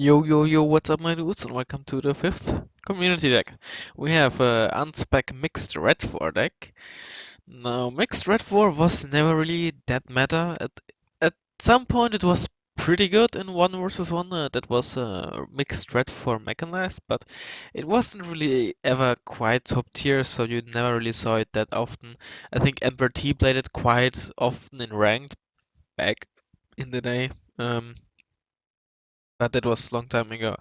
Yo, yo, yo, what's up, my dudes, and welcome to the fifth community deck. We have a Unspec mixed Redfor deck. Now, mixed Redfor was never really that meta. At some point, it was pretty good in 1 versus 1. That was mixed Redfor mechanized, but it wasn't really ever quite top tier, so you never really saw it that often. I think Emperor T played it quite often in ranked back in the day. Um, but that was a long time ago.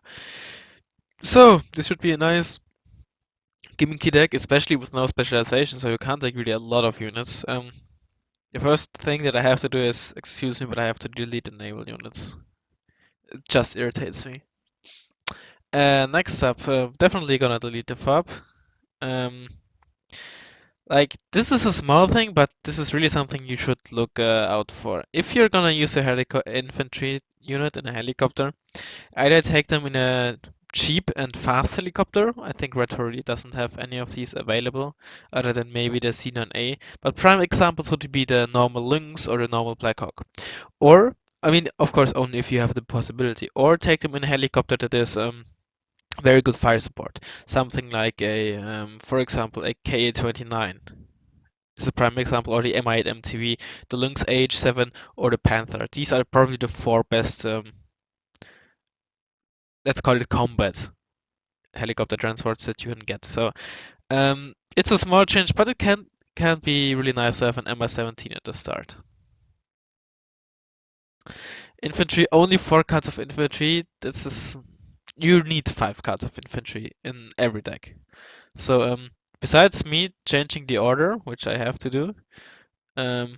So, this should be a nice gimmicky deck, especially with no specialization, so you can't take really a lot of units. The first thing that I have to do is, excuse me, but I have to delete the naval units. It just irritates me. Next up, definitely gonna delete the fob. Um, like, this is a small thing, but this is really something you should look out for. If you're gonna use a infantry unit in a helicopter, either take them in a cheap and fast helicopter. I think Redfor really doesn't have any of these available, other than maybe the C9A. But prime examples would be the normal Lynx or the normal Blackhawk. Or, I mean, of course, only if you have the possibility. Or take them in a helicopter that is very good fire support. Something like for example, a Ka-29 is a prime example, or the Mi-8 MTV, the Lynx AH7, or the Panther. These are probably the four best, let's call it combat helicopter transports that you can get. So it's a small change, but it can be really nice to have an MI-17 at the start. Infantry, only 4 cards of infantry. You need 5 cards of infantry in every deck. So besides me changing the order, which I have to do, um,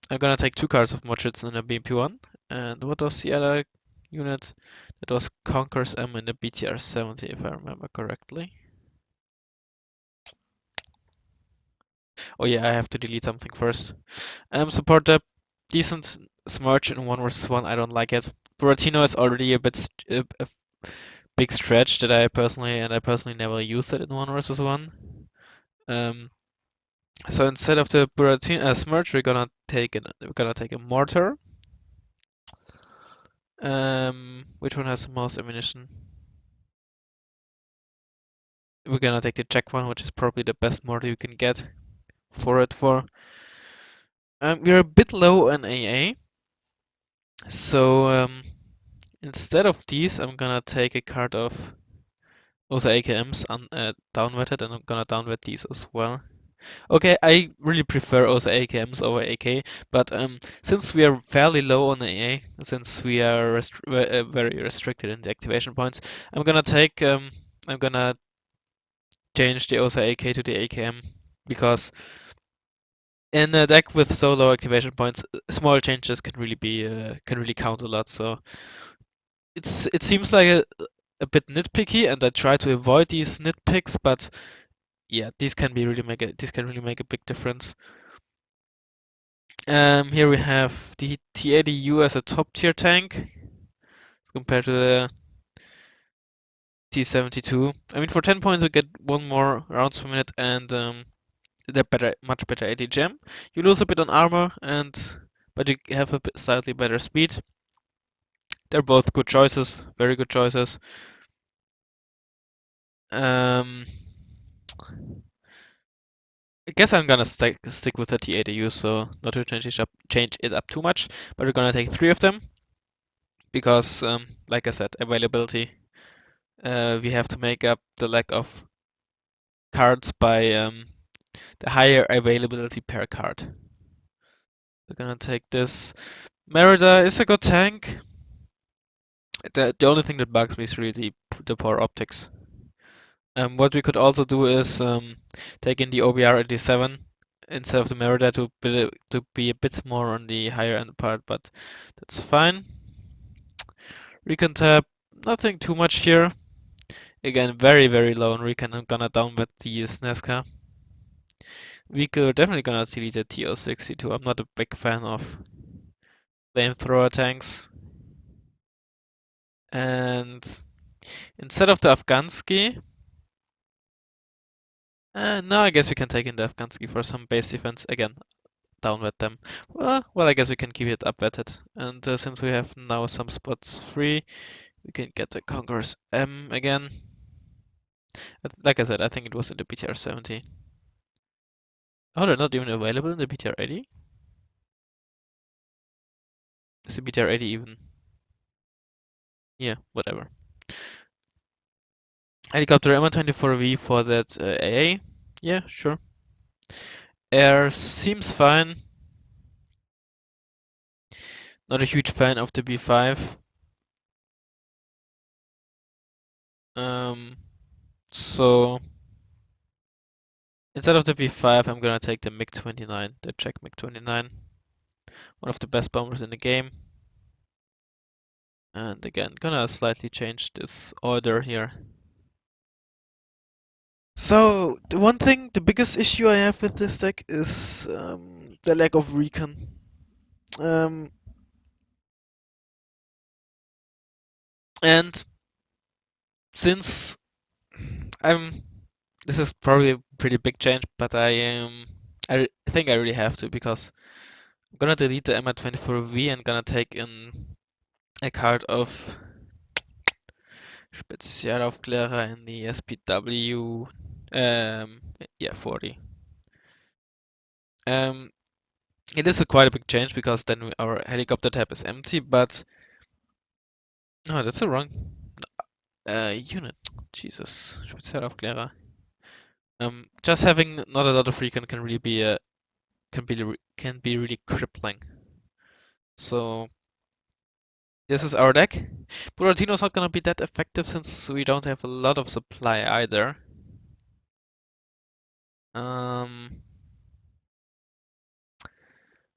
I'm gonna take 2 cards of Mochits in the BP1. And what was the other unit? That was Conqueror's M in the BTR 70, if I remember correctly. Oh yeah, I have to delete something first. Support the decent Smirch in 1 versus 1. I don't like it. Buratino is already a big stretch that I personally never used it in 1 versus 1. Um, so instead of the Buratino Smirch, we're gonna take a mortar. Which one has the most ammunition? We're gonna take the Jack one, which is probably the best mortar you can get for it for. We're a bit low on AA, so instead of these, I'm gonna take a card of also AKMs downwetted, and I'm gonna downwet these as well. Okay, I really prefer also AKMs over AK, but since we are fairly low on AA, since we are very restricted in the activation points, I'm gonna change the OSA AK to the AKM because in a deck with so low activation points, small changes can really count a lot. So it seems like a bit nitpicky, and I try to avoid these nitpicks, but yeah, these can really make a big difference. Here we have the T80U as a top tier tank compared to the T72. I mean, for 10 points you get 1 more rounds per minute, and they're much better AD You lose a bit on armor, but you have a slightly better speed. They're both good choices, very good choices. Um, I guess I'm gonna stick with the T80U, so not to change it up too much. But we're gonna take 3 of them because, like I said, availability. We have to make up the lack of cards by the higher availability per card. We're gonna take this. Merida is a good tank. The only thing that bugs me is really the poor optics. What we could also do is take in the OBR 87 instead of the Merida to be a bit more on the higher end part, but that's fine. Recon tab, nothing too much here. Again, very low on recon. I'm gonna downbet the Sneska. We could definitely gonna delete the TO62. I'm not a big fan of flamethrower tanks. And instead of the Afghansky, no, I guess we can take in the Afghansky for some base defense. Again, downwet them. Well, I guess we can keep it upwetted. And since we have now some spots free, We can get the Conqueror's M again. Like I said, I think it was in the BTR 70. Oh, they're not even available in the BTR 80? Is the BTR 80 even? Yeah, whatever. Helicopter M24V for that AA. Yeah, sure. Air seems fine. Not a huge fan of the B5. Um, so instead of the B5, I'm gonna take the MiG-29, the Czech MiG-29. One of the best bombers in the game. And again, gonna slightly change this order here. So, the one thing, the biggest issue I have with this deck is the lack of recon. Um, and since I'm, this is probably a pretty big change, but I think I really have to because I'm gonna delete the MR24V and gonna take in a card of Spezialaufklärer in the SPW, yeah, 40. Um, it is quite a big change because then our helicopter tab is empty, but no, that's the wrong unit. Jesus, Spezialaufklärer. Just having not a lot of recon can really be can be really crippling. So this is our deck. Buratino's not gonna be that effective since we don't have a lot of supply either. Um,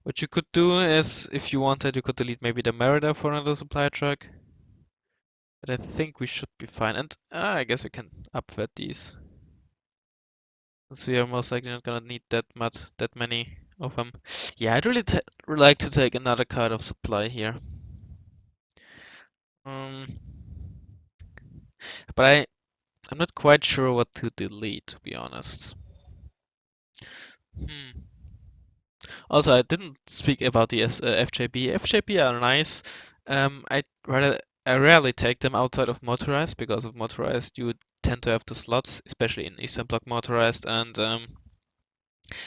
what you could do is, if you wanted, you could delete maybe the Merida for another supply truck. But I think we should be fine. And I guess we can upvet these. Since we are most likely not gonna need that many of them. Yeah, I'd really like to take another card of supply here. Um, but I'm not quite sure what to delete, to be honest. Hmm. Also, I didn't speak about the FJB. FJB are nice. I rarely take them outside of motorized because of motorized you tend to have the slots, especially in Eastern Bloc motorized, and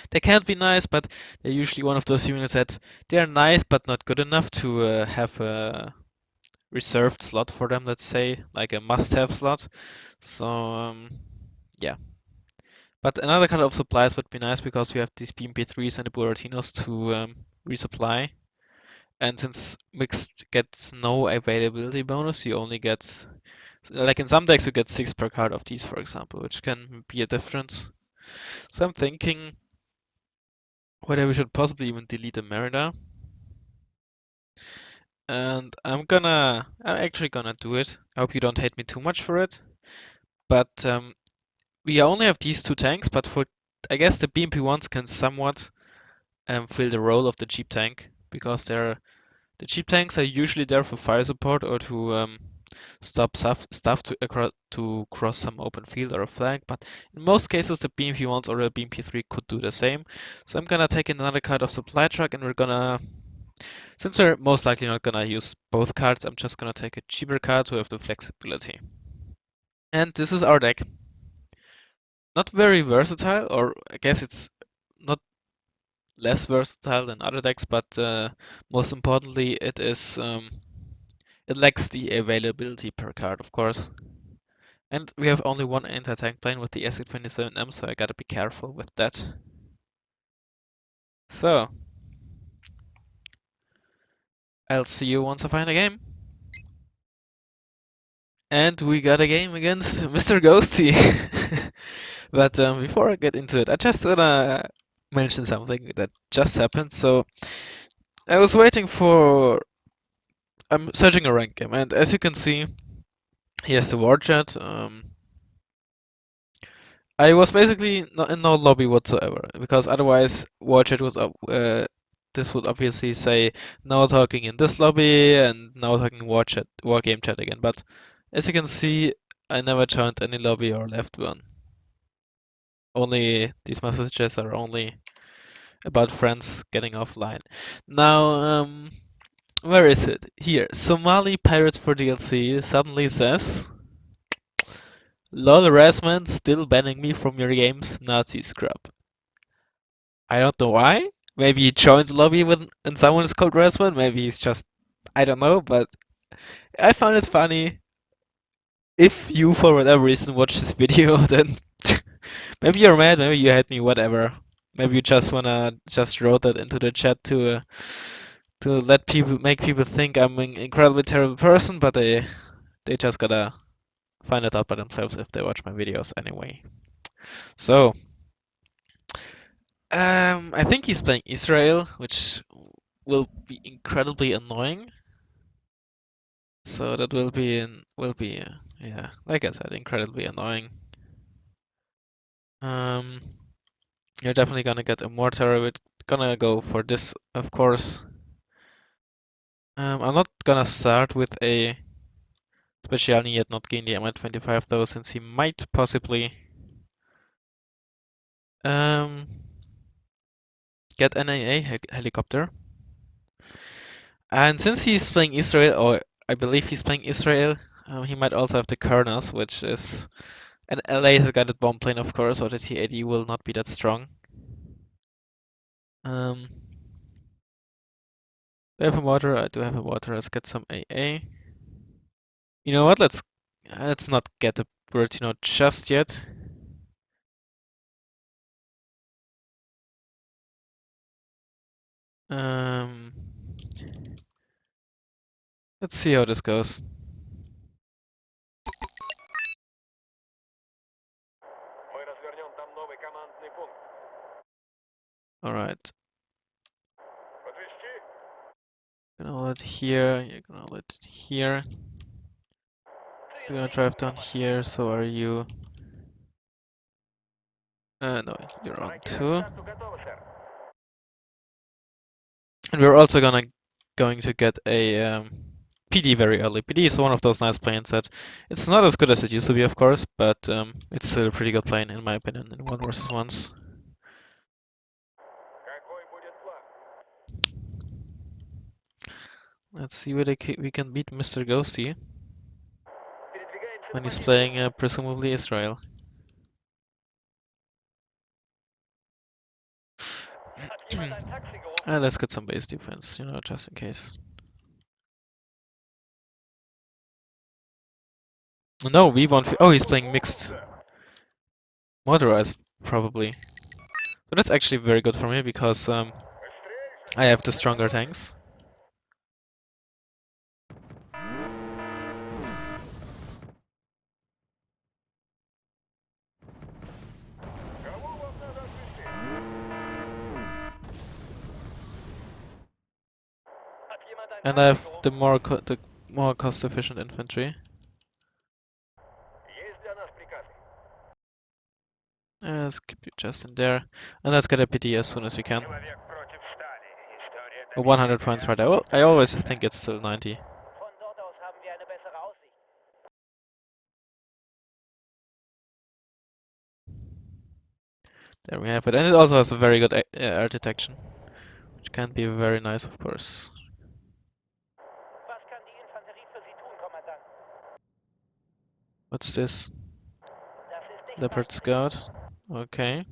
they can be nice, but they're usually one of those units that they're nice but not good enough to have a reserved slot for them. Let's say like a must-have slot. So yeah. But another kind of supplies would be nice because we have these BMP3s and the Buratinos to resupply. And since mixed gets no availability bonus, you only get, like in some decks, you get 6 per card of these, for example, which can be a difference. So I'm thinking whether we should possibly even delete the Merida. And I'm actually gonna do it. I hope you don't hate me too much for it. But we only have these two tanks, but I guess the BMP1s can somewhat fill the role of the cheap tank because the cheap tanks are usually there for fire support or to stop stuff to cross some open field or a flank. But in most cases, the BMP1s or a BMP3 could do the same. So I'm gonna take in another card of supply truck, and since we're most likely not gonna use both cards, I'm just gonna take a cheaper card to have the flexibility. And this is our deck. Not very versatile, or I guess it's not less versatile than other decks, but most importantly, it lacks the availability per card, of course. And we have only one anti-tank plane with the SC-27M, so I gotta be careful with that. So, I'll see you once I find a game. And we got a game against Mr. Ghosty. But before I get into it, I just wanna mention something that just happened. So, I was waiting for. I'm searching a rank game, and as you can see, here's the war chat. I was basically not in no lobby whatsoever because otherwise war chat was this would obviously say now talking in this lobby and now talking war game chat again. But as you can see, I never joined any lobby or left one. Only these messages are only about friends getting offline. Now, Where is it? Here. Somali Pirate for DLC suddenly says, "Lol, Razzmann still banning me from your games, Nazi scrub." I don't know why. Maybe he joined the lobby and someone is called Razzmann. Maybe he's just, I don't know, but I found it funny. If you, for whatever reason, watch this video, then maybe you're mad, maybe you hate me, whatever. Maybe you just wanna just wrote that into the chat to let people make people think I'm an incredibly terrible person, but they just gotta find it out by themselves if they watch my videos anyway. So, I think he's playing Israel, which will be incredibly annoying. So that will be yeah, like I said, incredibly annoying. Um, you're definitely gonna get a mortar. We're gonna go for this, of course. I'm not gonna start with a Specialny yet, not gain the MI25 though, since he might possibly um get an AA helicopter. And since he's playing Israel, or I believe he's playing Israel, he might also have the Kernas, which is an laser-guided bomb plane, of course, or the T-80 will not be that strong. Um, do I have a mortar? I do have a mortar. Let's get some AA. You know what? Let's not get the bird, just yet. Um, let's see how this goes. All right. You're gonna let here. You're gonna let here. You're gonna drive down here. So are you? No, you're on two. And we're also going to get a PD very early. PD is one of those nice planes that it's not as good as it used to be, of course, but it's still a pretty good plane in my opinion in 1 versus 1s. Let's see whether we can beat Mr. Ghosty when he's playing presumably Israel. Let's get some base defense, just in case. No, we won't. Oh, he's playing mixed. Motorized, probably. So that's actually very good for me because I have the stronger tanks. And I have the more cost-efficient infantry. Let's keep you just in there, and let's get a PD as soon as we can. 100 points right there. I always think it's still 90. There we have it, and it also has a very good air detection, which can be very nice, of course. What's this? Leopard Scout. Okay.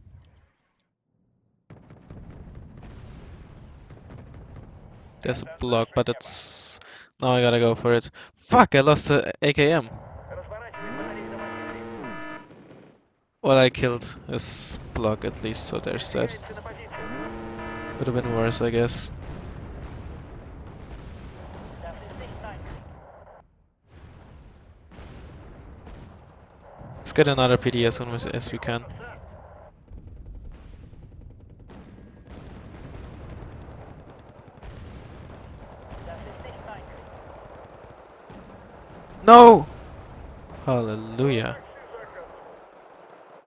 There's a block, but it's... Now I gotta go for it. Fuck, I lost the AKM. Well, I killed his block at least, so there's that. Would have been worse, I guess. Let's get another PD as soon as we can. No! Hallelujah.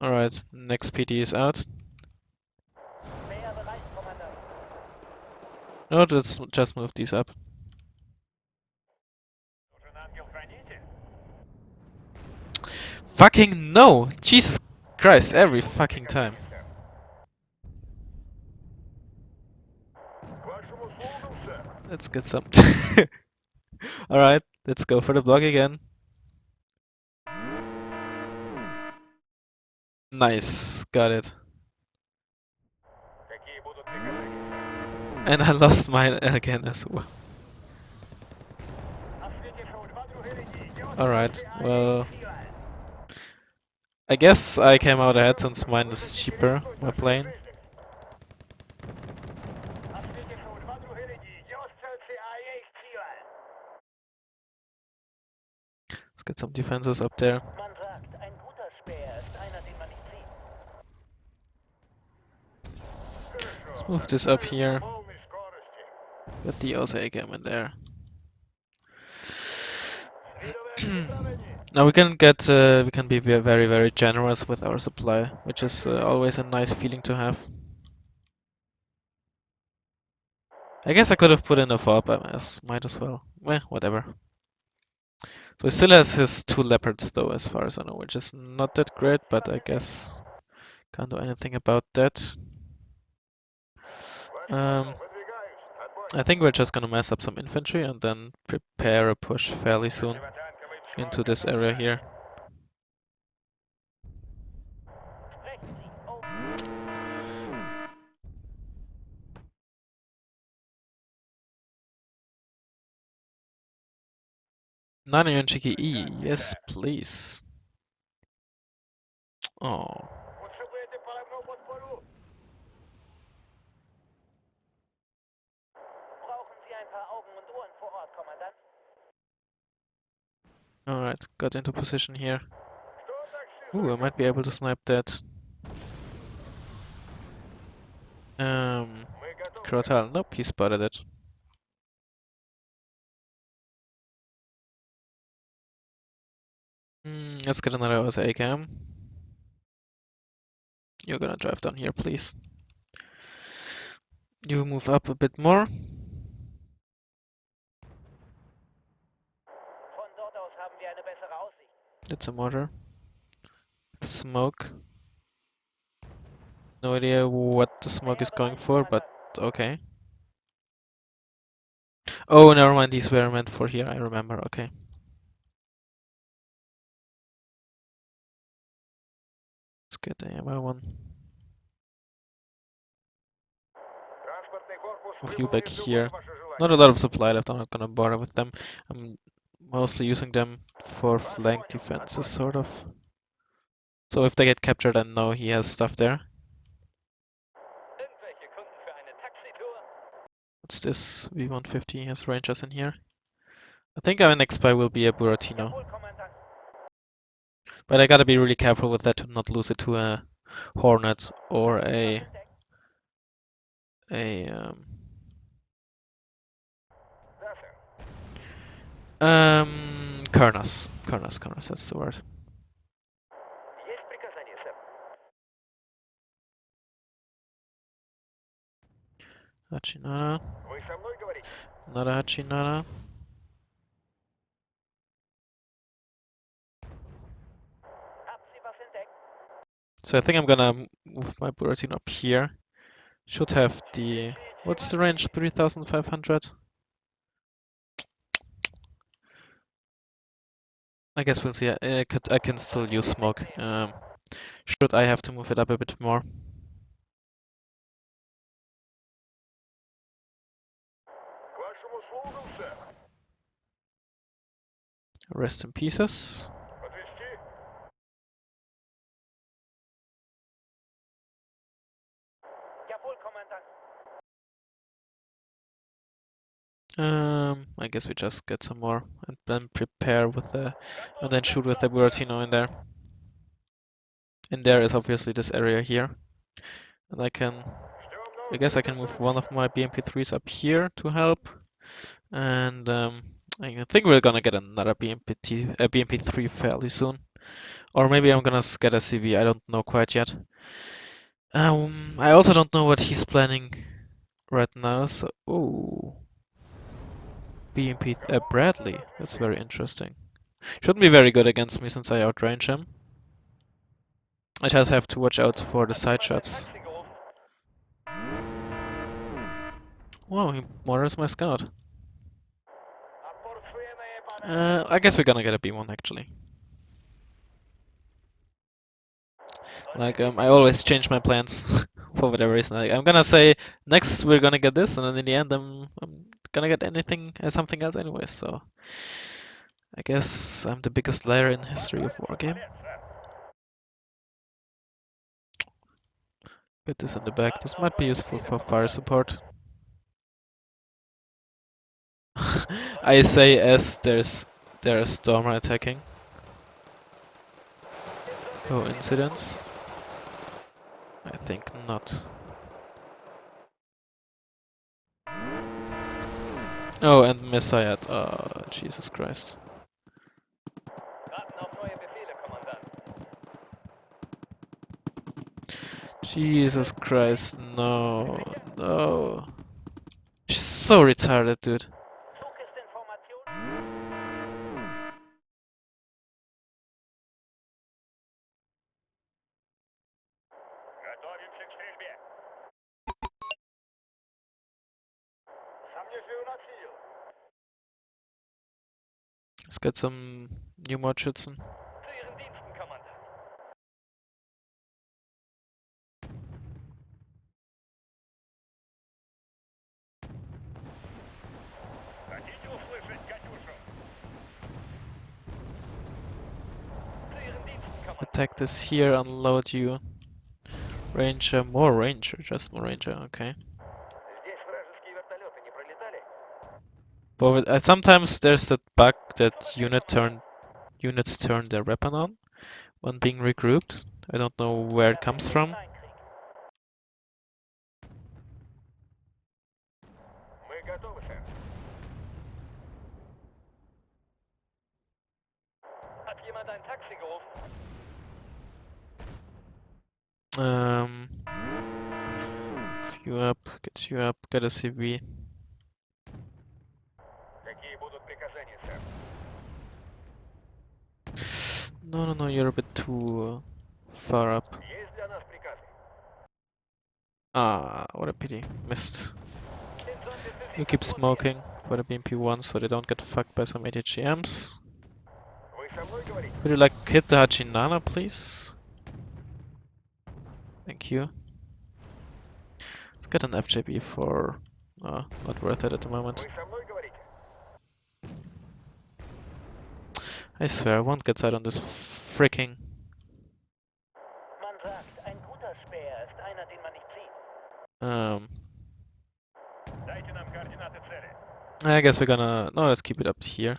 Alright, next PD is out. No, let's just move these up. Fucking no! Jesus Christ, every fucking time. Let's get some. Alright, let's go for the block again. Nice, got it. And I lost mine again as well. Alright, well, I guess I came out ahead since mine is cheaper, my plane. Let's get some defenses up there. Let's move this up here. Get the Wargame in there. Now we can be very, very generous with our supply, which is always a nice feeling to have. I guess I could have put in a fob MS, might as well. Well, whatever. So he still has his 2 leopards though, as far as I know, which is not that great, but I guess can't do anything about that. I think we're just gonna mess up some infantry and then prepare a push fairly soon into this area here. Nine Chiki E, yes please. Oh. Alright, got into position here. Ooh, I might be able to snipe that. Krotal, nope, he spotted it. Let's get another AKM. You're gonna drive down here, please. You move up a bit more. It's a mortar. Smoke. No idea what the smoke is going for, but okay. Oh, never mind, these were meant for here, I remember, okay. Let's get the ammo one. Move you back here. Not a lot of supply left, I'm not gonna bother with them. I'm mostly using them for flank defenses, sort of. So if they get captured, I know he has stuff there. What's this? V150 has rangers in here. I think our next buy will be a Buratino. But I gotta be really careful with that to not lose it to a Hornet or a Karnas. Karnas, that's the word. Hachinara. Another Hachinara. So I think I'm gonna move my Buratino up here. Should have the... What's the range? 3,500? I guess we'll see. I can still use smoke. Should I have to move it up a bit more? Rest in pieces. I guess we just get some more and then prepare with the... and then shoot with the Buratino in there. And there is obviously this area here. And I guess I can move one of my BMP3s up here to help. And I think we're gonna get another BMP3 fairly soon. Or maybe I'm gonna get a CV, I don't know quite yet. I also don't know what he's planning right now, so... Ooh. BMP Bradley, that's very interesting. Shouldn't be very good against me since I outrange him. I just have to watch out for the side shots. Wow, he mortars my scout. I guess we're gonna get a B1 actually. Like, I always change my plans for whatever reason. Like, I'm gonna say next we're gonna get this, and then in the end I'm gonna get anything something else anyway. So I guess I'm the biggest liar in history of Wargame. Get this in the back. This might be useful for fire support. I say as there's Stormer attacking. Coincidence? I think not. Oh, and Messiah. Oh, Jesus Christ. Jesus Christ, no, no. She's so retarded, dude. Let's get some new Mordschützen. Attack this here, unload you. Ranger, more Ranger, just more Ranger, okay. But sometimes there's that bug that units turn their weapon on when being regrouped. I don't know where it comes from. You up, get a CV. No, you're a bit too far up. Ah, what a pity. Missed. You keep smoking for the BMP1 so they don't get fucked by some ATGMs. Would you like hit the Hachinana, please? Thank you. Let's get an FJB for... not worth it at the moment. I swear, I won't get side on this freaking... I guess we're gonna... No, let's keep it up here.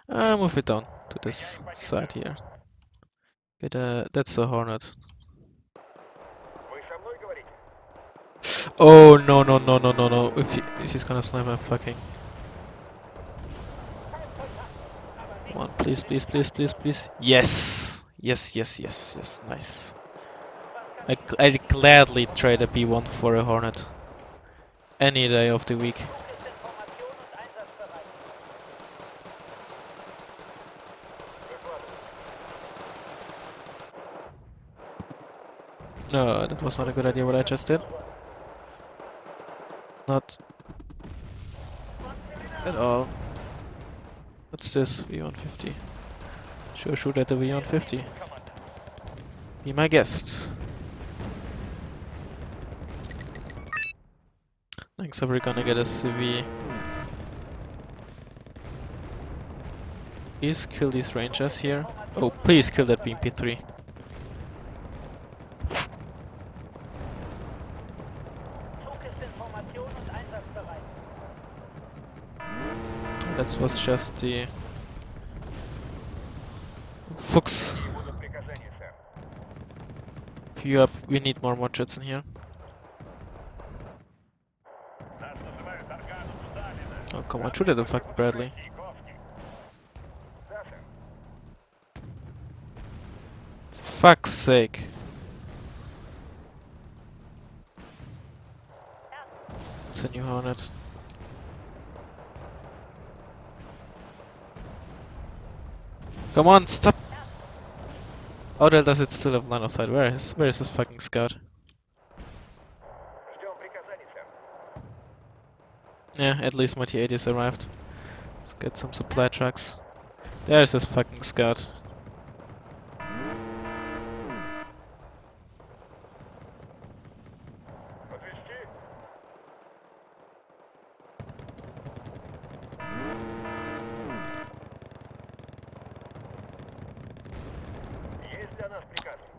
Move it down to this side here. Get that's the Hornet. Oh, no. If he's gonna snipe, I'm fucking... Come on, please. Yes! Yes. Nice. I'd gladly trade a B1 for a Hornet. Any day of the week. No, that was not a good idea what I just did. Not at all. What's this? V150. Sure, shoot at the V150. Be my guest. Thanks, we're gonna get a CV. Please kill these rangers here. Oh, please kill that BMP3. That was just the Fuchs. View up, we need more Mordschützen here. Oh, come on, shoot at the fucking Bradley. Fuck's sake. It's a new Hornet. Come on, stop! How the hell does it still have line of sight? Where is this fucking scout? Yeah, at least my T-80s arrived. Let's get some supply trucks. There's this fucking scout.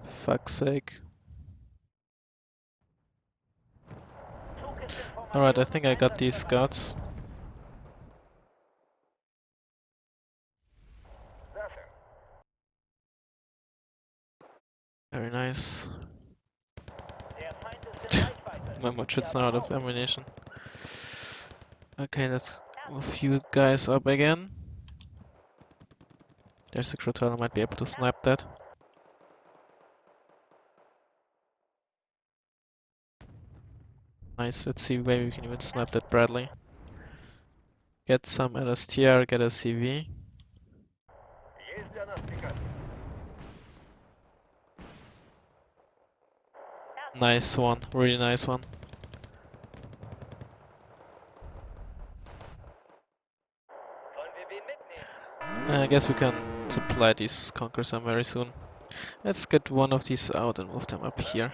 Fuck's sake. Alright, I think I got these scouts. Very nice. My Machit's now out of ammunition. Okay, let's move you guys up again. There's a Crotal, I might be able to snipe that. Nice, let's see where we can even snipe that Bradley. Get some LSTR, get a CV. Nice one, really nice one. I guess we can supply these Conquerors very soon. Let's get one of these out and move them up here.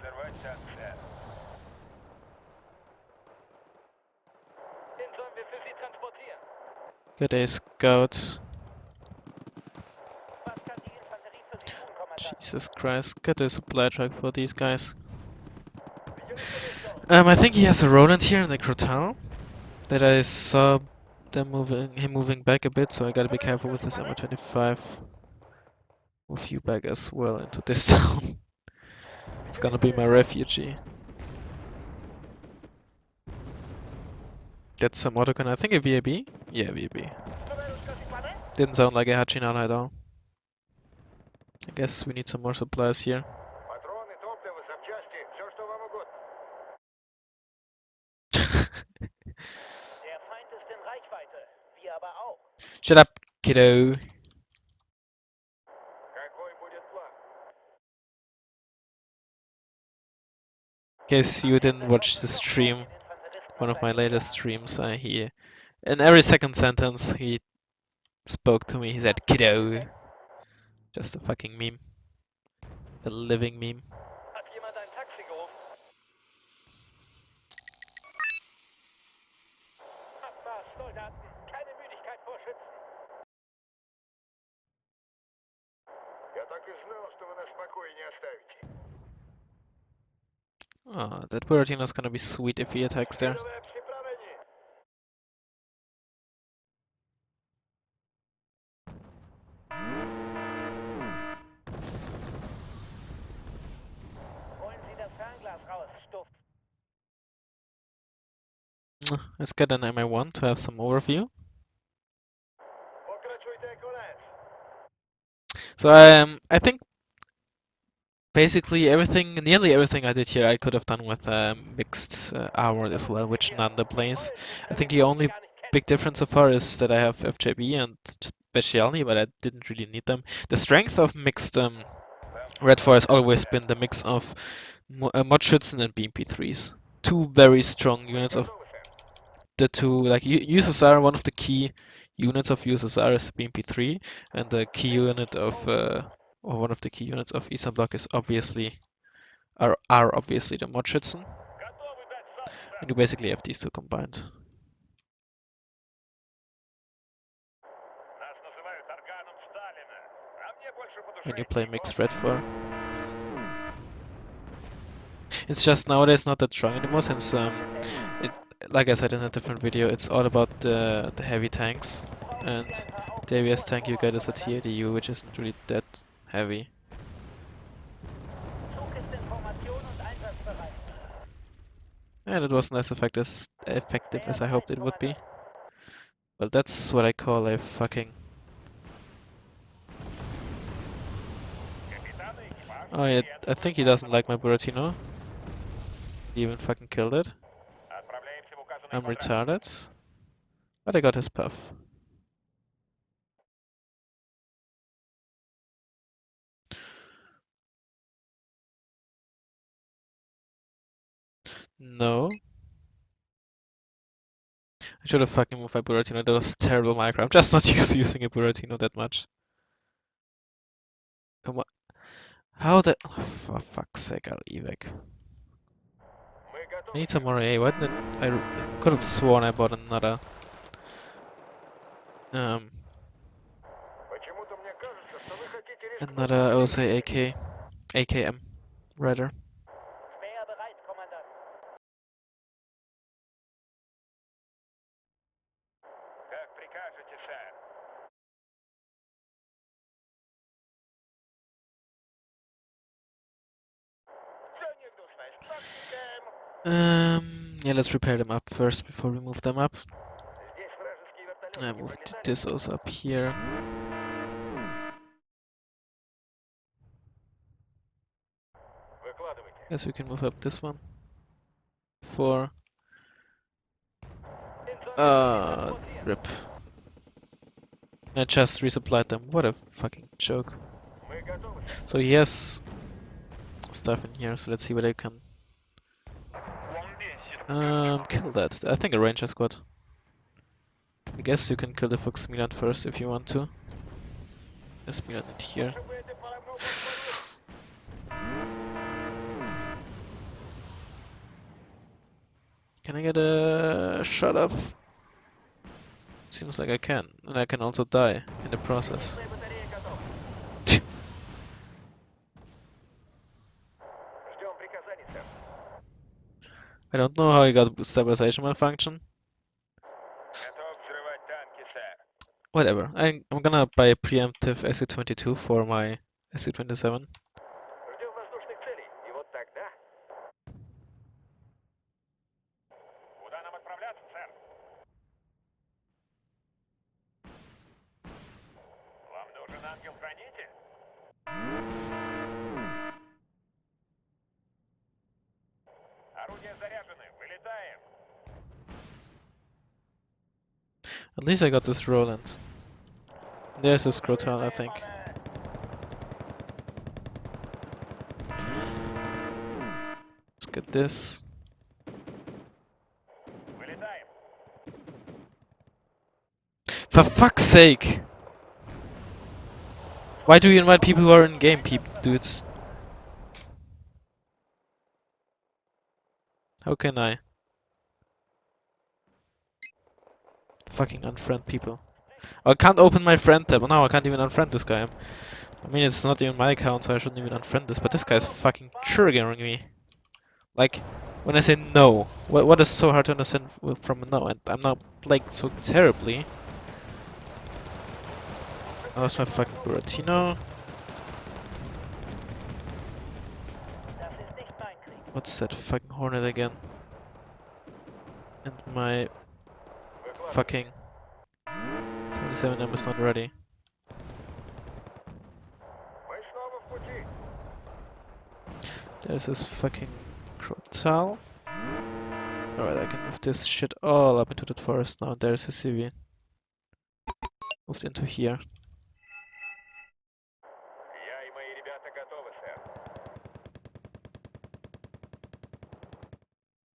Get a scout. Jesus Christ, get a supply truck for these guys. I think he has a Roland here in the Crotal that I saw him moving back a bit, so I gotta be careful with this MR25. Move you back as well into this town. It's gonna be my refugee. Get some autogun, I think a VAB? Yeah, VAB. Didn't sound like a Hachinala at all. I guess we need some more supplies here. Shut up, kiddo. Guess you didn't watch the stream. One of my latest streams, he in every second sentence he spoke to me, he said kiddo. Just a fucking meme. A living meme. Oh, that Buratino's gonna be sweet if he attacks there. Let's get an MI1 to have some overview. So I think basically everything, nearly everything I did here, I could have done with mixed armor as well, which Nanda plays. I think the only big difference so far is that I have FJB and Specialny, but I didn't really need them. The strength of mixed Redfor has always been the mix of Modschützen and BMP3s. Two very strong units of the two, like USSR, one of the key units of USSR is BMP3, and the key unit of, or one of the key units of Eastern Bloc is obviously, are obviously the Modschützen. And you basically have these two combined. When you play mixed Redfor. It's just nowadays not that strong anymore since, like I said in a different video, it's all about the heavy tanks. And the heaviest tank you get is a TADU, which isn't really that heavy. And it wasn't as effective as I hoped it would be. Well, that's what I call a fucking... Oh yeah, I think he doesn't like my Buratino. He even fucking killed it. I'm retarded. But I got his puff. No. I should have fucking moved my Buratino. That was terrible micro. I'm just not used to using a Buratino that much. How the... For fuck's sake, I'll evac. I need some more AA. Why didn't I could have sworn I bought um another OSA AK AKM rather. Yeah, let's repair them up first before we move them up. I moved this also up here. Guess we can move up this one. For rip. I just resupplied them. What a fucking joke. So he has stuff in here, so let's see what I can kill that. I think a ranger squad. I guess you can kill the Fox Milan first if you want to. There's Milan in here. Can I get a shot off? Seems like I can. And I can also die in the process. I don't know how I got stabilization malfunction. Whatever. I'm gonna buy a preemptive SC-22 for my SC-27. At least I got this Roland. There's this Croton, I think. Let's get this. For fuck's sake! Why do you invite people who are in game, dudes? How can I? Fucking unfriend people. I can't open my friend tab. Now I can't even unfriend this guy. I mean, it's not even my account, so I shouldn't even unfriend this, but this guy's fucking triggering me. Like, when I say no, what is so hard to understand from a no? And I'm not playing so terribly. I lost my fucking Buratino. What's that fucking Hornet again? And my fucking 27M is not ready. There's this fucking Crotal. Alright, I can move this shit all up into the forest now. There's a CV. Moved into here.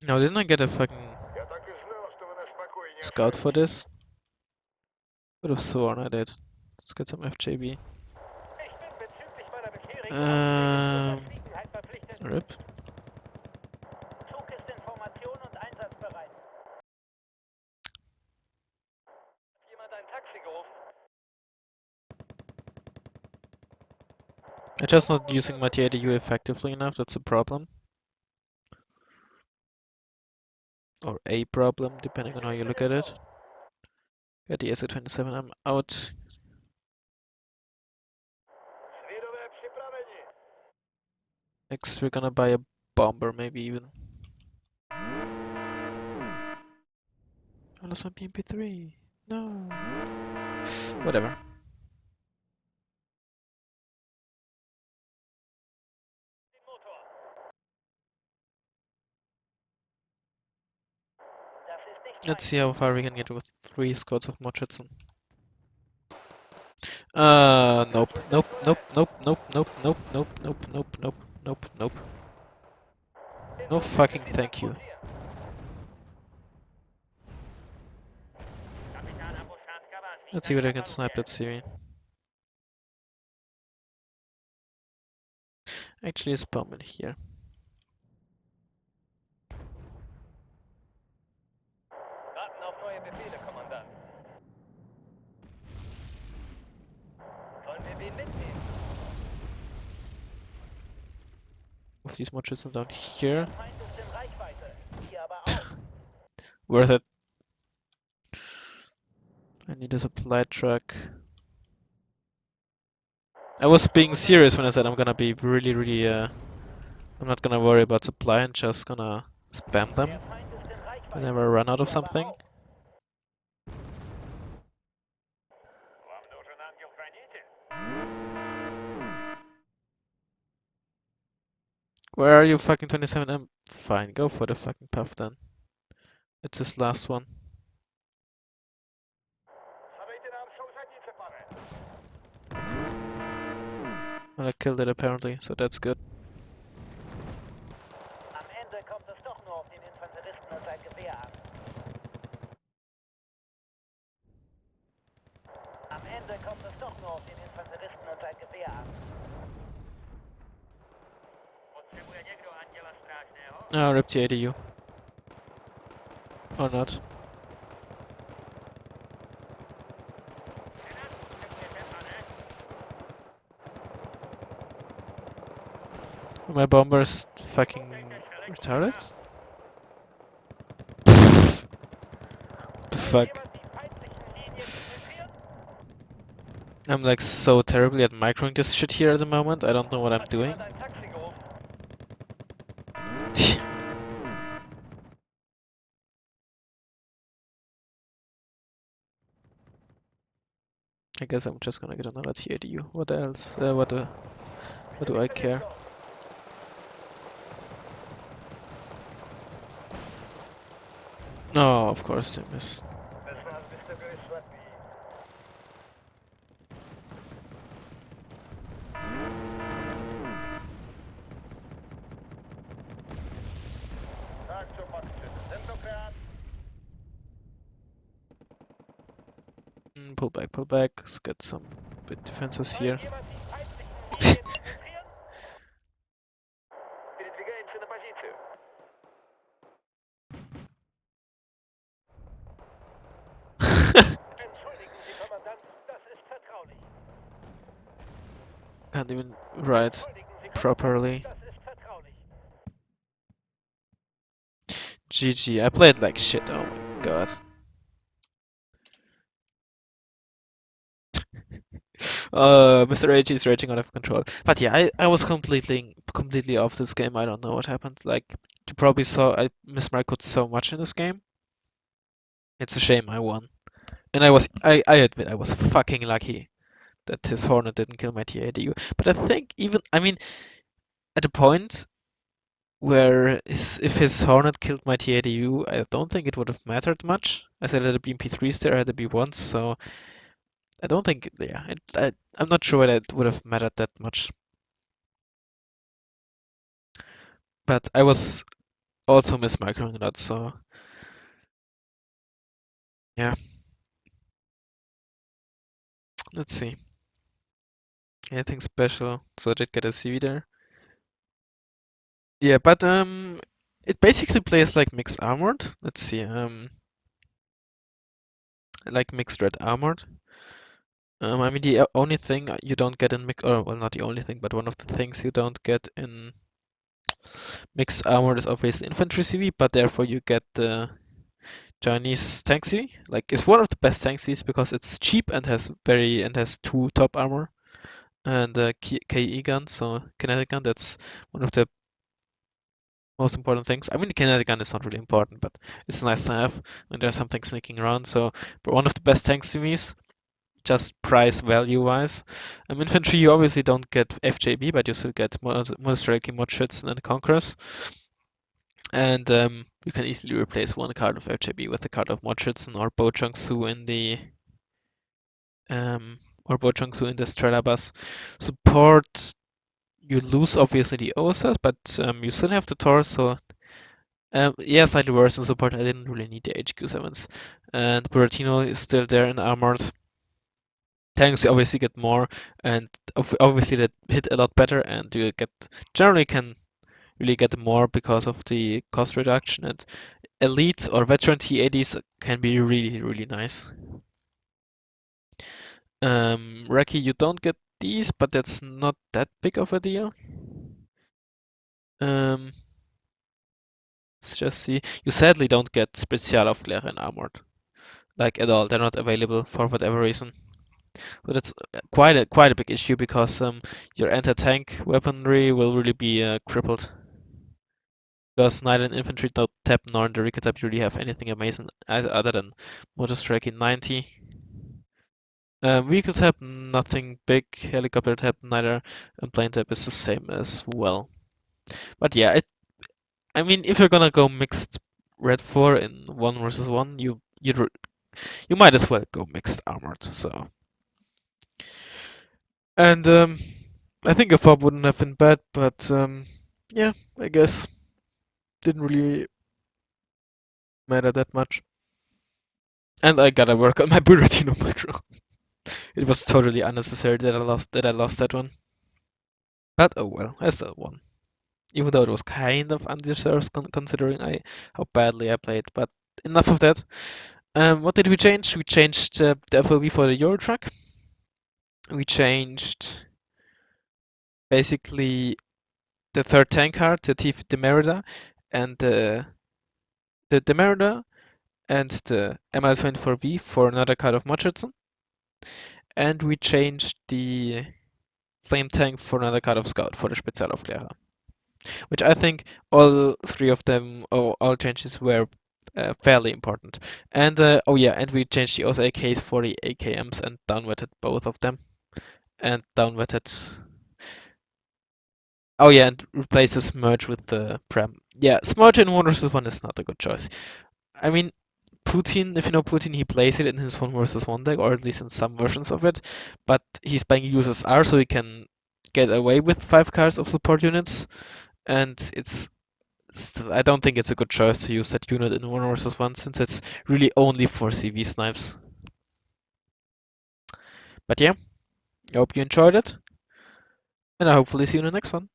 Now, didn't I get a fucking scout for this? Would have sworn I did. Let's get some FJB. Rip. I'm just not using my TADU effectively enough, that's a problem. Or a problem, depending on how you look at it. Get the SO27, I'm out. Next we're gonna buy a bomber, maybe even. I lost my BMP3. No. Whatever. Let's see how far we can get with 3 squads of Mochitson. Nope. Nope, nope, nope, nope, nope, nope, nope, nope, nope, nope, nope, nope. No fucking thank you. Let's see what I can snipe that Syrian. Actually, it's bomb in here. Warten auf neue Befehle, Kommandant. Sollen wir wen mitnehmen? Move these more Schützen down here. Der Feind ist in Reichweite. Wir aber auch. Worth it. I need a supply truck. I was being serious when I said I'm gonna be really, I'm not gonna worry about supply and just gonna spam them Der Feind ist in Reichweite. whenever I run out of Wir aber something. auch. Вам нужен ангел-хранитель? Where are you, fucking 27M? Fine, go for the fucking puff then. It's his last one. Schawajcie nam sojusznicy, panie. And I killed it apparently, so that's good. Am Ende kommt es doch nur auf den Infanteristen und sein Gewehr an. Am Ende kommt es doch nur auf den Infanteristen und sein Gewehr an. Potrzebuje niekto angiela strażnego? Oh, ripped the ADU. Or not. My bomber's fucking retarded? What the fuck? I'm like so terribly at microing this shit here at the moment, I don't know what I'm doing. I guess I'm just gonna get another TADU. What else? What do I care? No, of course they miss. Pull back. Let's get some bit defenses here. Передвигаемся на позицию. Entschuldigen Sie, Kommandant, das ist vertraulich. Can't even write Entschuldigen Sie, properly. Kommandant, das ist vertraulich. GG. I played like shit. Oh my god. Mr. AG is raging out of control. But yeah, I was completely off this game. I don't know what happened. Like, you probably saw I mismarked so much in this game. It's a shame I won. And I admit I was fucking lucky that his Hornet didn't kill my TADU. But I think even, I mean, at a point where if his Hornet killed my TADU, I don't think it would have mattered much. I said that the BMP3s there had to be once, so I don't think, yeah, I'm not sure that it would have mattered that much. But I was also mismicroing that, so yeah. Let's see. Anything special? So I did get a CV there. Yeah, but it basically plays like mixed armored. Let's see, like mixed red armored. I mean the only thing you don't get in mix, or well, not the only thing, but one of the things you don't get in mixed armored is obviously infantry CV, but therefore you get the Chinese tank CV. Like it's one of the best tank CVs because it's cheap and has two top armor and a KE gun, so kinetic gun. That's one of the most important things. I mean, the kinetic gun is not really important, but it's nice to have when there's something sneaking around. So, but one of the best tank CVs, just price value wise. Infantry, you obviously don't get FJB, but you still get Monastrelki, Modschützen, and Conquerors. And you can easily replace one card of FJB with a card of Modschützen or Bo Chang-Su in the Strelabas. Support, you lose obviously the OSAs, but you still have the torso. Yeah, slightly worse in support. I didn't really need the HQ7s. And Buratino is still there in armored. Tanks you obviously get more, and obviously that hit a lot better, and you get generally can really get more because of the cost reduction. And elite or veteran T80s can be really, really nice. Reki, you don't get these, but that's not that big of a deal. Um, let's just see. You sadly don't get Spezialaufklärer and Armored, like at all. They're not available for whatever reason. So that's quite a big issue because your anti-tank weaponry will really be crippled. Because neither in infantry tab nor in the recon tab you really have anything amazing other than motor strike in 90. Vehicle tab, nothing big. Helicopter tab, neither. And plane tab is the same as well. But yeah, I mean, if you're gonna go mixed Red 4 in 1 versus 1, you might as well go mixed armored. So, and I think a fob wouldn't have been bad, but yeah, I guess didn't really matter that much. And I gotta work on my Buratino micro. It was totally unnecessary that I lost that one. But oh well, I still won. Even though it was kind of undeserved considering how badly I played. But enough of that. What did we change? We changed the FOV for the Euro truck. We changed basically the third tank card, the Merida, and the Merida and the ML24V for another card of Machudson. And we changed the Flame Tank for another card of Scout for the Spezialaufklärer. Which I think all three of them, or all changes were fairly important. And oh yeah, and we changed the OSA AKs for the AKMs and downwetted both of them. And downwetted. Oh yeah, and replaces Smurge with the Prem. Yeah, Smurge in 1 versus 1 is not a good choice. I mean, Putin, if you know Putin, he plays it in his 1 versus 1 deck, or at least in some versions of it. But he's playing users R, so he can get away with 5 cards of support units. And I don't think it's a good choice to use that unit in 1 versus 1 since it's really only for CV snipes. But yeah, I hope you enjoyed it, and I hopefully see you in the next one.